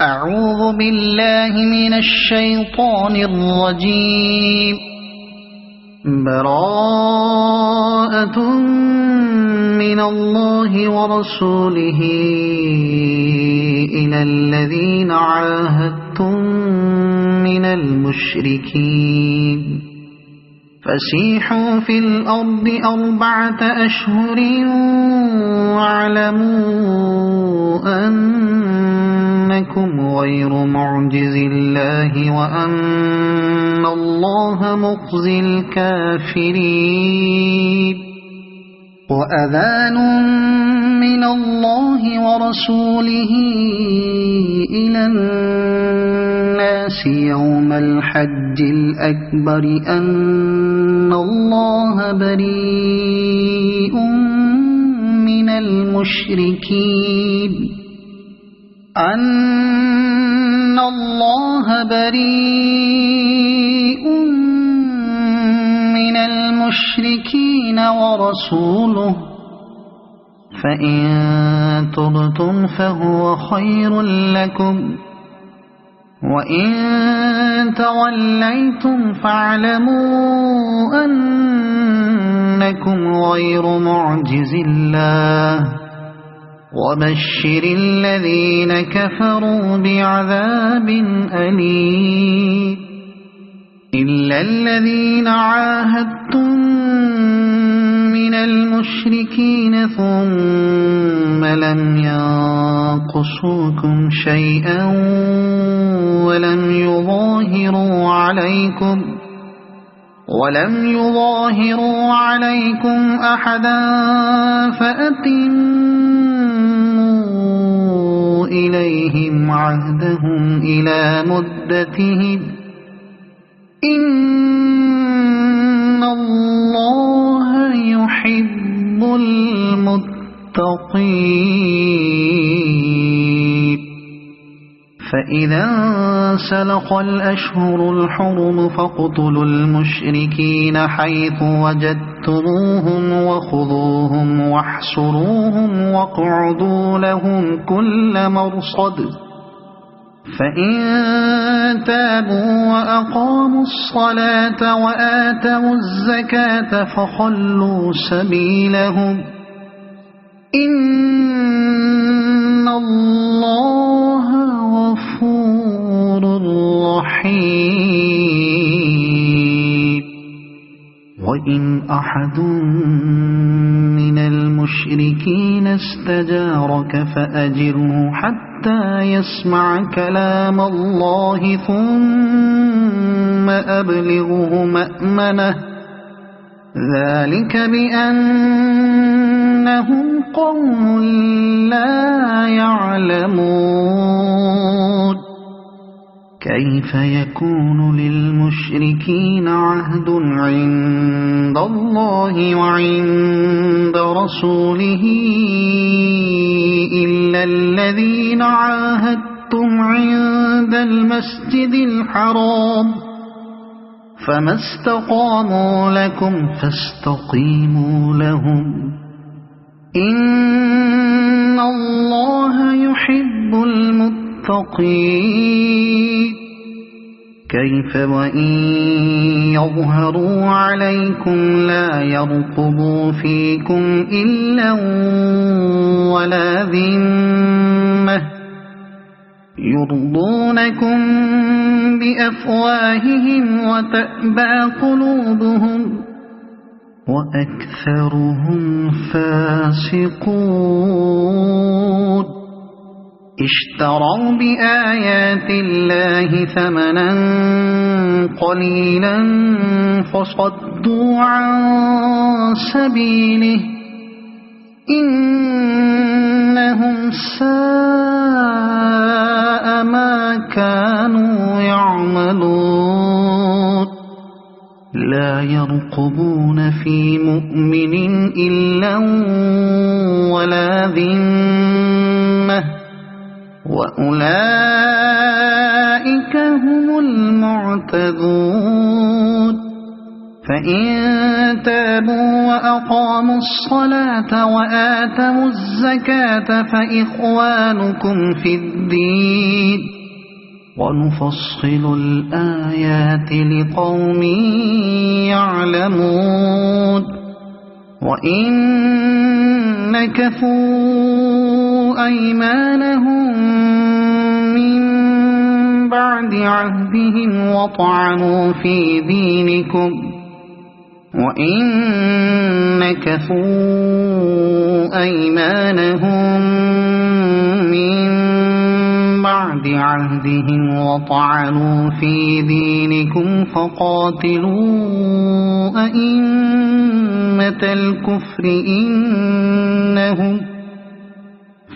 أعوذ بالله من الشيطان الرجيم. براءة من الله ورسوله إلى الذين عاهدتم من المشركين فسيحوا في الأرض 4 أشهر واعلموا أنكم غير معجز الله وأن الله مخزي الكافرين. وأذان من الله ورسوله إلى الناس يوم الحج الأكبر أن الله بريء من المشركين ورسوله فإن تبتم فهو خير لكم وإن توليتم فاعلموا أنكم غير معجز الله وبشر الذين كفروا بعذاب أليم. إلا الذين عاهدتم من المشركين ثم لم ينقصوكم شيئا ولم يظاهروا عليكم أحدا فأتموا إليهم عهدهم إلى مدتهم إن الله يحب المتقين. فإذا انسلخ الأشهر الحرم فاقتلوا المشركين حيث وجدتموهم وخذوهم واحصروهم واقعدوا لهم كل مرصد. فإن تابوا وأقاموا الصلاة وآتوا الزكاة فخلوا سبيلهم إن الله غفور رحيم. وإن أحد من المشركين استجارك فأجره حتى يسمع كلام الله ثم أبلغه مأمنه ذلك بأنهم قوم لا يعلمون. كيف يكون للمشركين عهد عند الله وعند رسوله إلا الذين عاهدتم عند المسجد الحرام فما استقاموا لكم فاستقيموا لهم إن الله يحب المتقين. كيف وإن يظهروا عليكم لا يرقبوا فيكم إلا ولا ذمة يرضونكم بأفواههم وتأبى قلوبهم وأكثرهم فاسقون. اشتروا بآيات الله ثمنا قليلا فصدوا عن سبيله إنهم ساء ما كانوا يعملون. لا يرقبون في مؤمن إلا ولا ذمة وأولئك هم المعتدون. فإن تابوا وأقاموا الصلاة وآتوا الزكاة فإخوانكم في الدين ونفصل الآيات لقوم يعلمون وإن نكثوا أيمانهم من بعد عهدهم وطعنوا في دينكم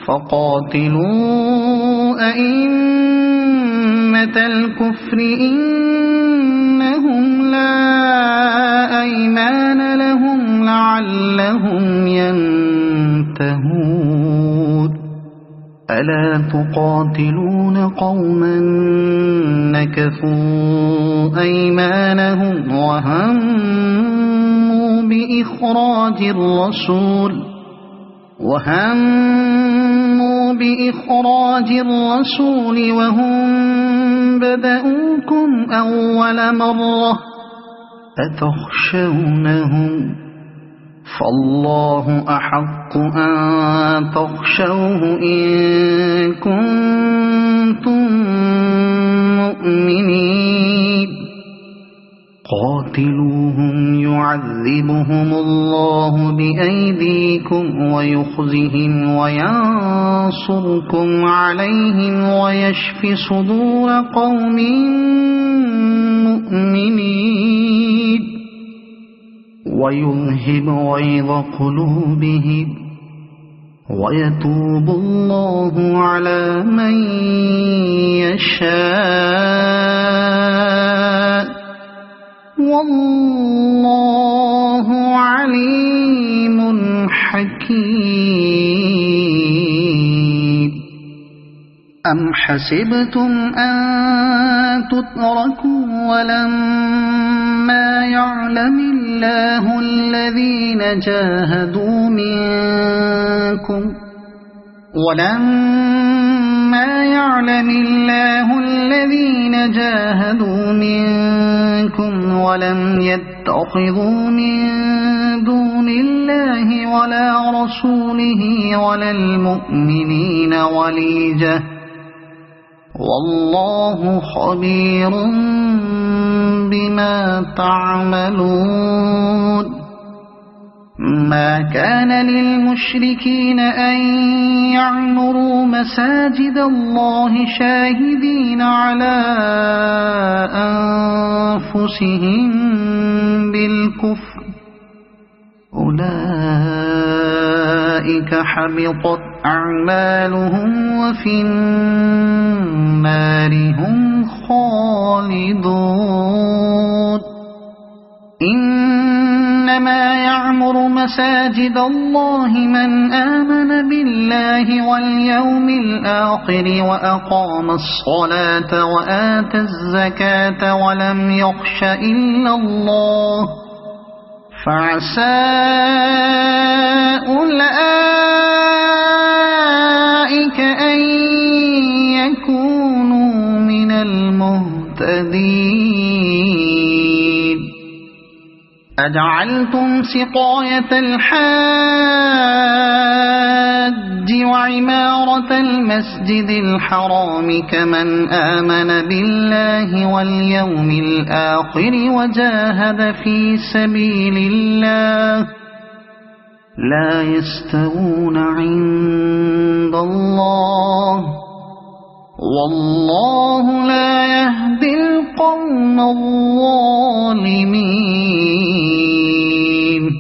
فقاتلوا أئمة الكفر إنهم لا أيمان لهم لعلهم ينتهون ألا تقاتلون قوما نكثوا أيمانهم وهموا بإخراج الرسول وهم بدأوكم أول مرة أتخشونهم فالله أحق أن تخشوه إن كنتم مؤمنين قاتلوهم يعذبهم الله بأيديكم ويخزهم وينصركم عليهم ويشف صدور قوم مؤمنين ويذهب غيظ قلوبهم ويتوب الله على من يشاء والله عليم حكيم أم حسبتم أن تتركوا ولما يعلم الله الذين جاهدوا منكم ولم يتخذوا من دون الله ولا رسوله ولا المؤمنين وليجة والله خبير بما تعملون ما كان للمشركين أن يعمروا مساجد الله شاهدين على أنفسهم بالكفر أولئك حبطت أعمالهم وفي النار هم خالدون إنما يعمر مساجد الله من آمن بالله واليوم الآخر وأقام الصلاة وآتى الزكاة ولم يخش إلا الله فعسى أولئك أن يكونوا من المهتدين أجعلتم سقاية الحاج وعمارة المسجد الحرام كمن آمن بالله واليوم الآخر وجاهد في سبيل الله لا يستوون عند الله والله لا يهدي القوم الظالمين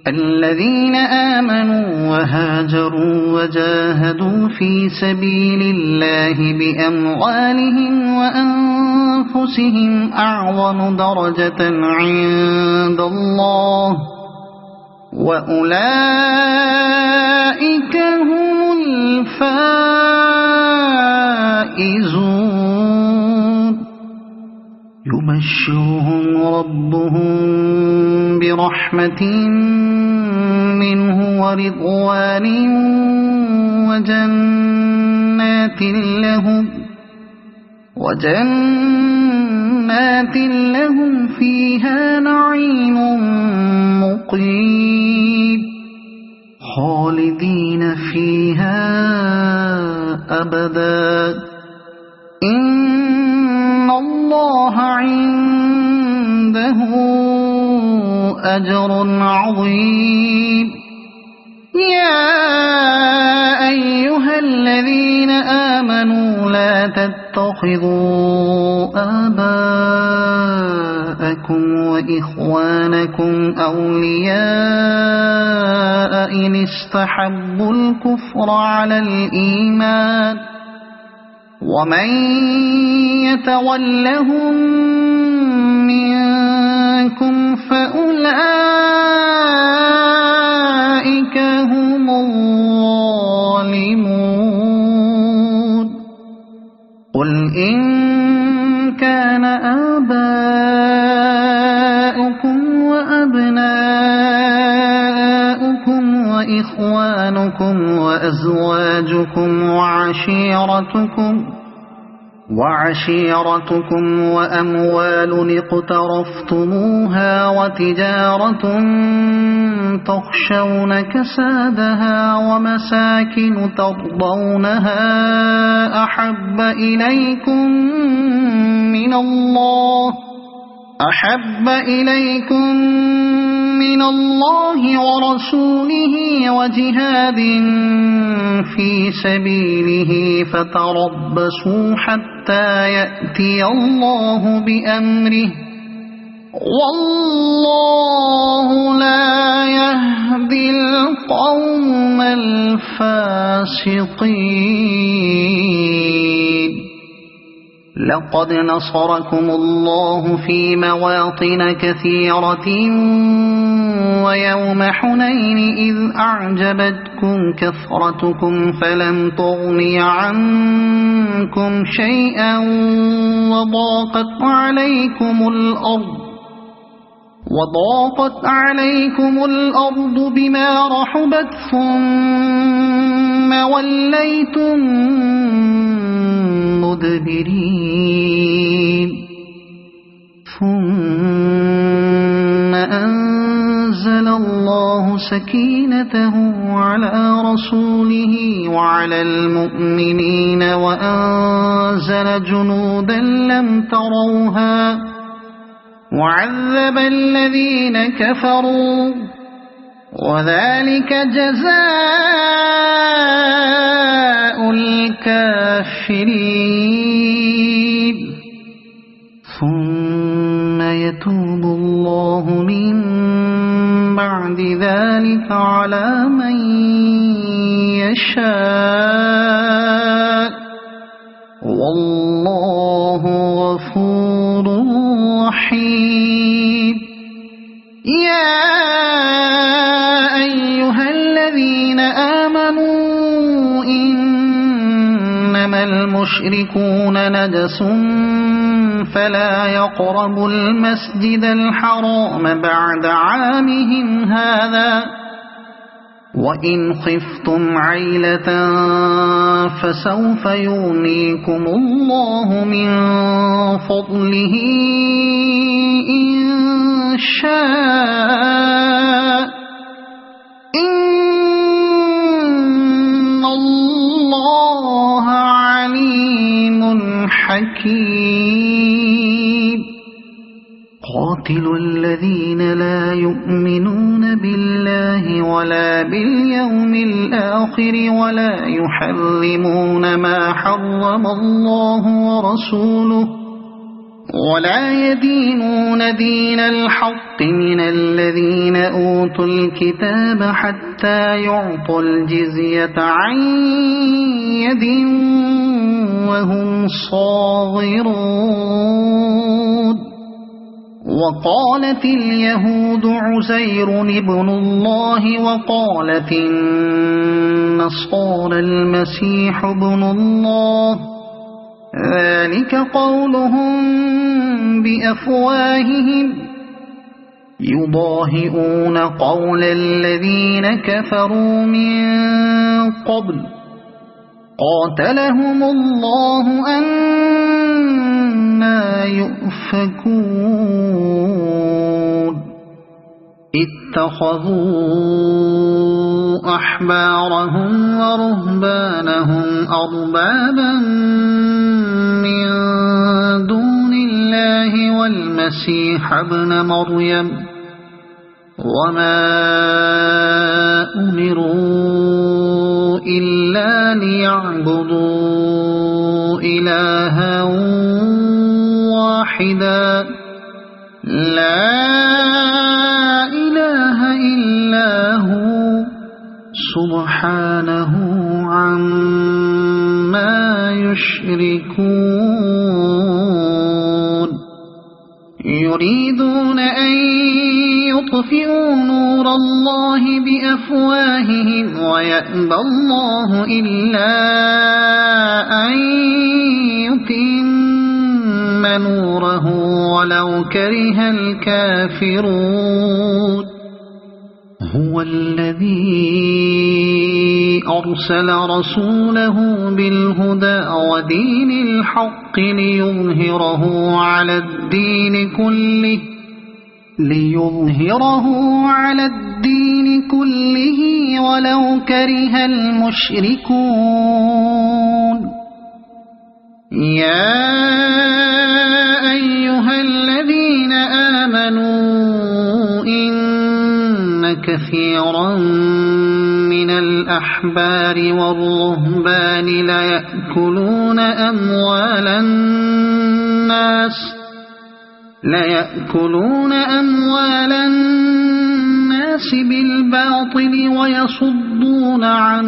الذين آمنوا وهاجروا وجاهدوا في سبيل الله بأموالهم وأنفسهم أعظم درجة عند الله وأولئك هم الفائزون يبشرهم ربهم برحمة منه ورضوان وجنات لهم فيها نعيم مقيم خالدين فيها أبدا إن الله عنده أجر عظيم يا أيها الذين آمنوا لا تتخذوا آباءكم وإخوانكم أولياء إن استحبوا الكفر على الإيمان ومن يتولهم منكم فأولئك هم الظالمون قل إن كان آباؤكم وأبناؤكم وإخوانكم وأزواجكم وعشيرتكم وأموال اقترفتموها وتجارة تخشون كسادها ومساكن ترضونها أحب إليكم من الله ورسوله وجهاد في سبيله فتربصوا حتى يأتي الله بأمره والله لا يهدي القوم الفاسقين لقد نصركم الله في مواطن كثيرة ويوم حنين إذ أعجبتكم كثرتكم فلم تغن عنكم شيئا وضاقت عليكم الأرض بما رحبت ثم وليتم مدبرين ثم أنزل الله سكينته على رسوله وعلى المؤمنين وأنزل جنودا لم تروها وعذب الذين كفروا وذلك جزاء الكافرين ثم يتوب الله من بعد ذلك على من يشاء والله غفور رحيم يا أيها الذين آمنوا إنما المشركون نجس فلا يقربوا المسجد الحرام بعد عامهم هذا وإن خفتم عيلة فسوف يغنيكم الله من فضله إن شاء إن الله عليم حكيم قاتلوا الذين لا يؤمنون بالله ولا باليوم الآخر ولا يحرمون ما حرم الله ورسوله ولا يدينون دين الحق من الذين أوتوا الكتاب حتى يعطوا الجزية عن يد وهم صاغرون وقالت اليهود عزير ابن الله وقالت النصارى المسيح ابن الله ذلك قولهم بأفواههم يضاهئون قول الذين كفروا من قبل قاتلهم الله أنى يؤفكون اتخذوا أحبارهم ورهبانهم أربابا من دون الله والمسيح ابن مريم وما أمروا إلا ليعبدوا إلها واحدا لا إله إلا هو سبحانه عما يشركون يريدون أن يطفئوا نور الله بأفواههم ويأبى الله إلا أن يتم نوره ولو كره الكافرون هو الذي أرسل رسوله بالهدى ودين الحق ليظهره على الدين كله ولو كره المشركون يا أيها الذين آمنوا إن كثيرا من الأحبار والرهبان ليأكلون أموال الناس بالباطل ويصدون عن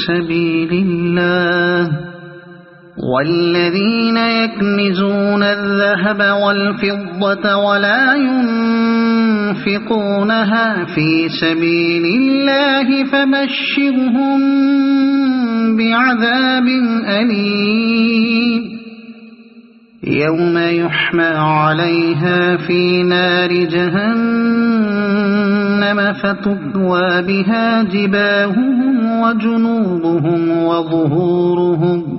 سبيل الله والذين يكنزون الذهب والفضة ولا ينفقونها في سبيل الله فبشرهم بعذاب أليم يوم يحمى عليها في نار جهنم فتكوى بها جباههم وجنوبهم وظهورهم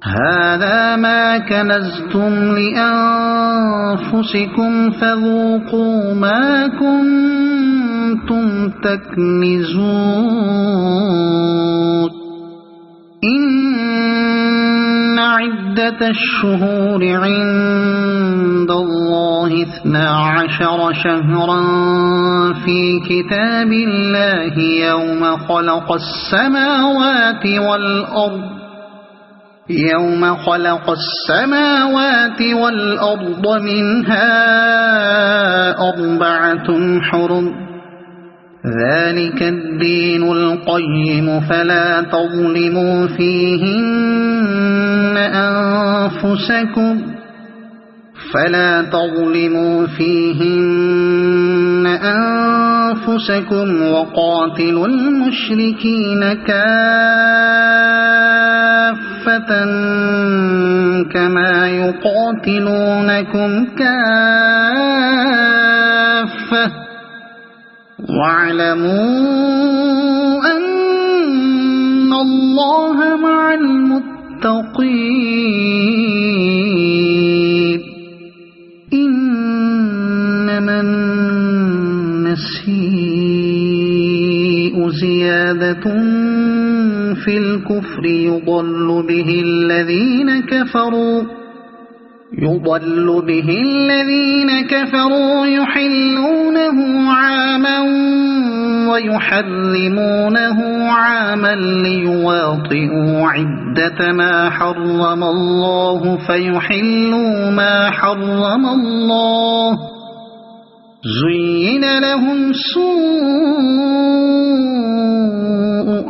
هذا ما كنزتم لأنفسكم فذوقوا ما كنتم تكنزون إن عدة الشهور عند الله 12 شهرا في كتاب الله يوم خلق السماوات والأرض منها 4 حرم ذلك الدين القيم فلا تظلموا فيهن أنفسكم وقاتلوا المشركين كافة كما يقاتلونكم كافة واعلموا أن الله مع المتقين إنما النسيء زيادة في الكفر يضل به الذين كفروا يحلونه عاما ويحرمونه عاما ليواطئوا عدة ما حرم الله فيحلوا ما حرم الله زين لهم سوء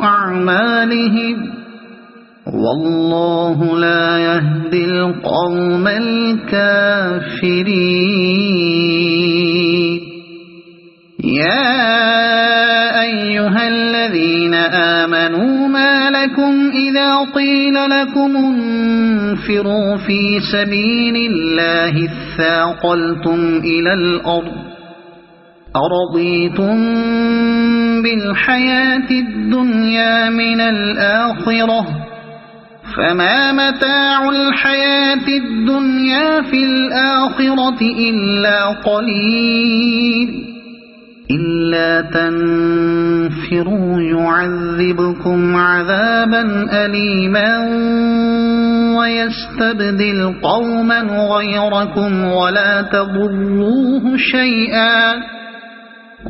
أعمالهم والله لا يهدي القوم الكافرين يا أيها الذين آمنوا ما لكم إذا قيل لكم انفروا في سبيل الله اثاقلتم إلى الأرض أرضيتم بالحياة الدنيا من الآخرة فما متاع الحياة الدنيا في الآخرة إلا قليل إلا تنفروا يعذبكم عذابا أليما ويستبدل قوما غيركم ولا تضروه شيئا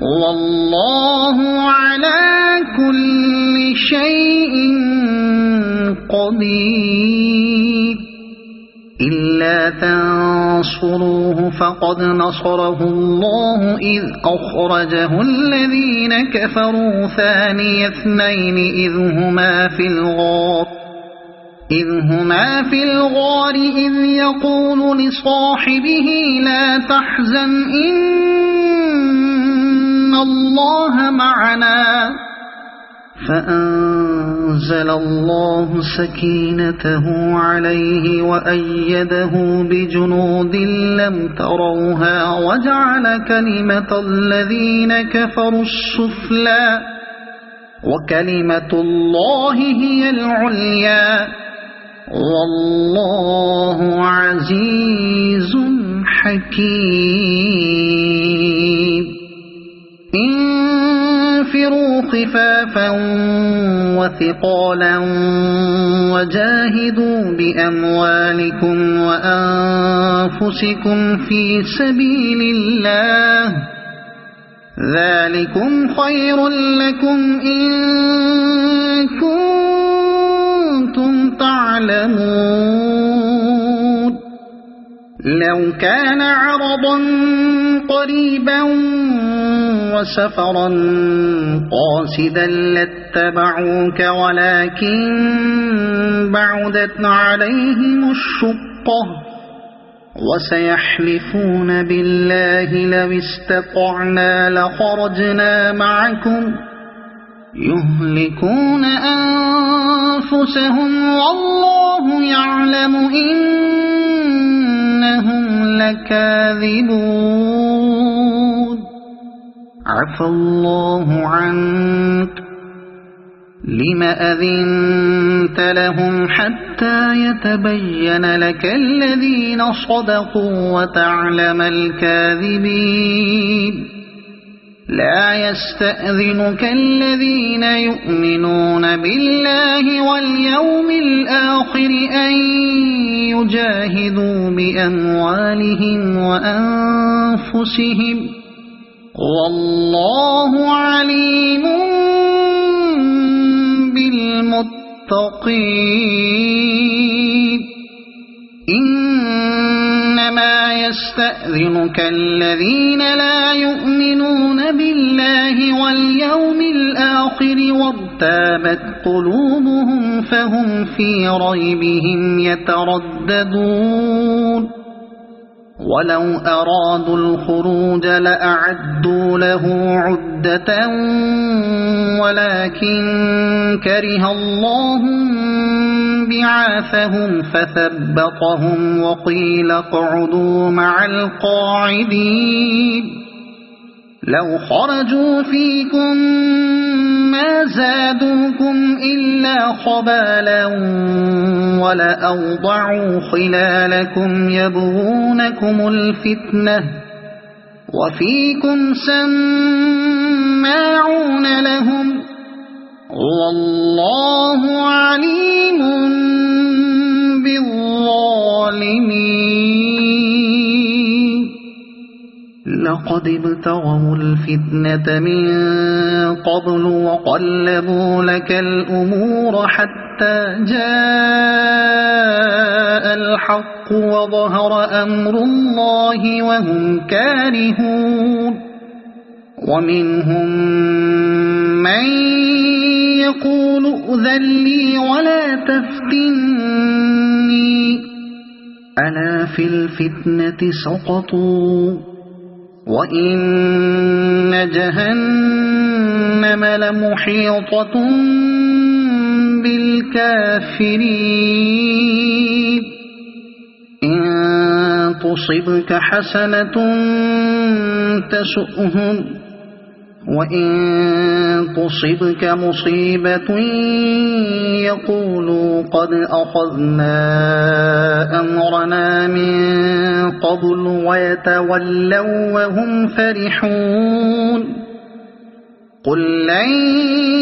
والله على كل شيء قدير إلا تنصروه فقد نصره الله إذ أخرجه الذين كفروا ثاني اثنين إذ هما في الغار إذ يقول لصاحبه لا تحزن إن الله معنا فأنزل الله سكينته عليه وأيده بجنود لم تروها وجعل كلمة الذين كفروا السفلى وكلمة الله هي العليا والله عزيز حكيم انفروا خفافا وثقالا وجاهدوا بأموالكم وأنفسكم في سبيل الله ذلكم خير لكم إن كنتم تعلمون لو كان عرضا قريبا وسفرا قاصدا لاتبعوك ولكن بعدت عليهم الشقة وسيحلفون بالله لو استطعنا لخرجنا معكم يهلكون أنفسهم والله يعلم إنهم لكاذبون عفى الله عنك لم أذنت لهم حتى يتبين لك الذين صدقوا وتعلم الكاذبين لا يستأذنك الذين يؤمنون بالله واليوم الآخر أن يجاهدوا بأموالهم وأنفسهم والله عليم بالمتقين إنما يستأذنك الذين لا يؤمنون بالله واليوم الآخر وارتابت قلوبهم فهم في ريبهم يترددون ولو أرادوا الخروج لأعدوا له عدة ولكن كره الله بعاثهم فثبطهم وقيل اقعدوا مع القاعدين لو خرجوا فيكم ما زادوكم إلا خبالا ولأوضعوا خلالكم يبغونكم الفتنة وفيكم سماعون لهم والله عليم بالظالمين لقد ابتغوا الفتنة من قبل وقلبوا لك الأمور حتى جاء الحق وظهر أمر الله وهم كارهون ومنهم من يقول ائذن لي ولا تفتني ألا في الفتنة سقطوا وإن جهنم لمحيطة بالكافرين إن تصبك حسنة تسؤهم وإن تصبك مصيبة يقولوا قد أخذنا أمرنا من قبل ويتولوا وهم فرحون قل لن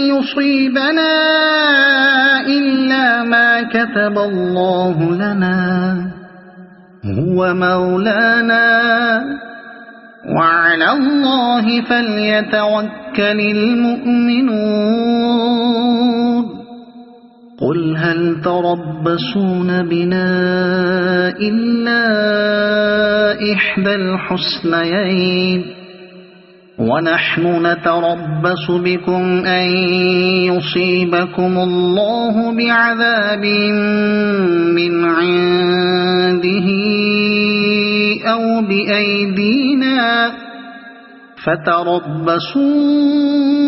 يصيبنا إلا ما كتب الله لنا هو مولانا وعلى الله فليتوكل المؤمنون قل هل تربصون بنا إلا إحدى الحسنيين ونحن نتربص بكم أن يصيبكم الله بعذاب من عنده أو بأيدينا فتربصوا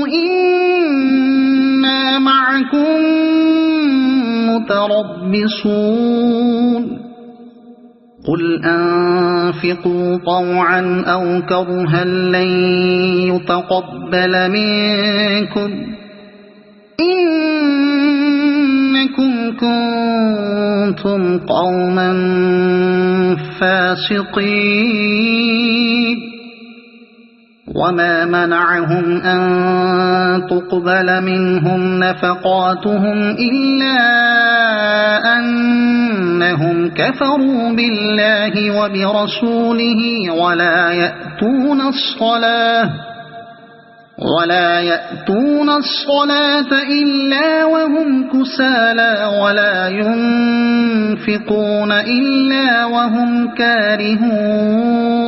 إنا معكم متربصون قل أنفقوا طوعا أو كرها لن يتقبل منكم إنكم كنتم قوما فاسقين وما منعهم أن تقبل منهم نفقاتهم إلا أنهم كفروا بالله وبرسوله ولا يأتون الصلاة إلا وهم كسالى ولا ينفقون إلا وهم كارهون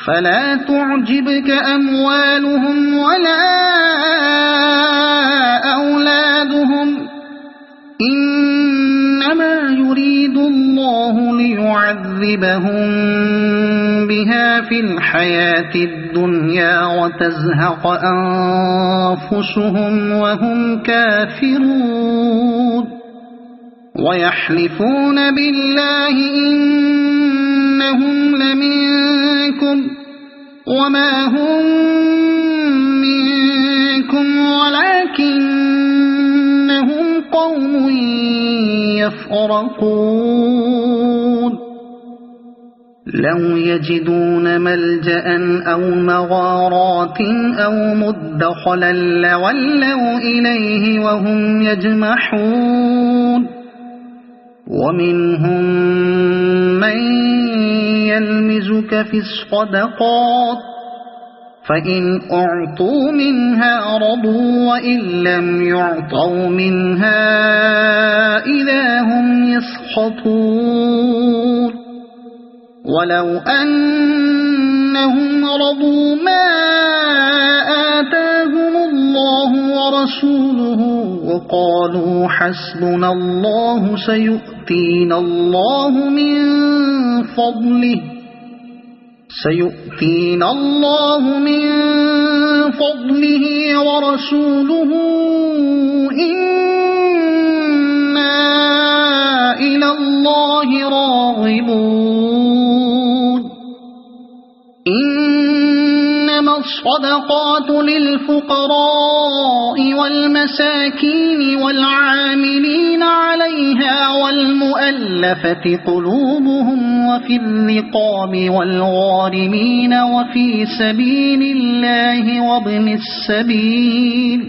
فلا تعجبك أموالهم ولا أولادهم إنما يريد الله ليعذبهم بها في الحياة الدنيا وتزهق أنفسهم وهم كافرون ويحلفون بالله إنهم لمنكم وما هم منكم ولكنهم قوم يفرقون لو يجدون ملجأ أو مغارات أو مدخلا لولوا إليه وهم يجمحون ومنهم من يلمزك في الصدقات فإن أعطوا منها رضوا وإن لم يعطوا منها إذا هم يسخطون ولو أنهم رضوا ما آتاهم الله ورسوله وقالوا حسبنا الله سيؤتينا الله من فضله ورسوله إنا إلى الله راغبون إنما الصدقات للفقراء والمساكين والعاملين عليها والمؤلفة قلوبهم وفي الرقاب والغارمين وفي سبيل الله وابن السبيل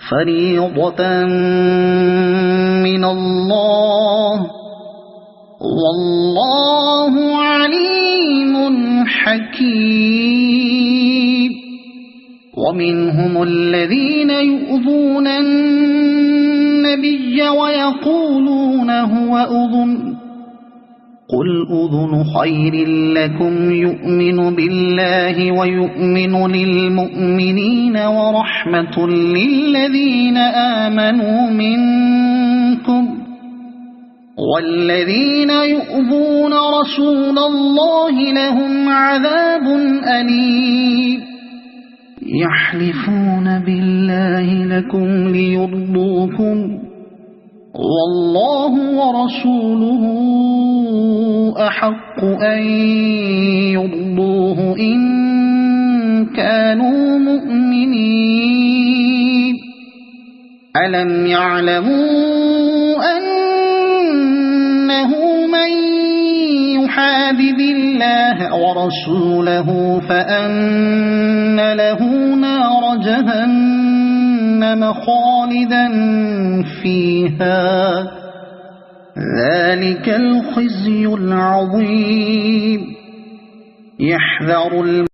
فريضة من الله والله عليم حكيم ومنهم الذين يؤذون النبي ويقولون هو أذن قل أذن خير لكم يؤمن بالله ويؤمن للمؤمنين ورحمة للذين آمنوا منكم والذين يؤذون رسول الله لهم عذاب أليم يحلفون بالله لكم ليرضوكم والله ورسوله أحق أن يرضوه إن كانوا مؤمنين ألم يعلموا أنه من يحادد الله ورسوله فأن له نار جهنم خالدا فيها ذلك الخزي العظيم يحذر